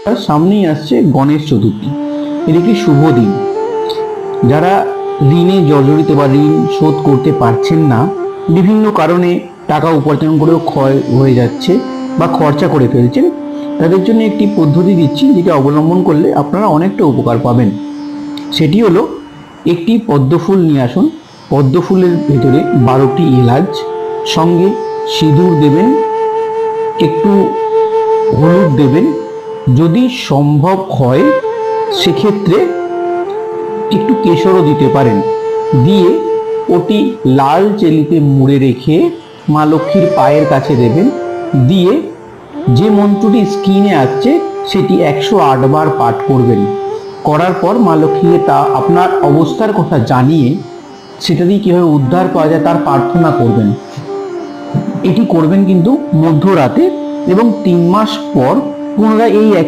তার সামনেই আসছে গণেশ চতুর্থী। এর একটি শুভ দিন। যারা ঋণে জর্জরিত বা ঋণ শোধ করতে পারছেন না, বিভিন্ন কারণে টাকা উপার্জন করেও ক্ষয় হয়ে যাচ্ছে বা খরচা করে ফেলছেন, তাদের জন্য একটি পদ্ধতি দিচ্ছি যেটা অবলম্বন করলে আপনারা অনেকটা উপকার পাবেন। সেটি হলো, একটি পদ্ম ফুল নিয়ে আসুন। পদ্ম ফুলের ভেতরে 12টি এলাচ, সঙ্গে সিঁদুর দেবেন, একটু হলুদ দেবেন, যদি সম্ভব হয় সেক্ষেত্রে একটু কেশরও দিতে পারেন। দিয়ে ওটি লাল চেলিতে মুড়ে রেখে মা লক্ষ্মীর পায়ের কাছে দেবেন। দিয়ে যে মন্ত্রটি স্ক্রিনে আসছে সেটি 108 বার পাঠ করবেন। করার পর মা লক্ষ্মীকে তা আপনার অবস্থার কথা জানিয়ে সেটা দিয়ে কীভাবে উদ্ধার পাওয়া যায় তার প্রার্থনা করবেন। এটি করবেন কিন্তু মধ্যরাতে, এবং 3 মাস পর পুনরায় এই একই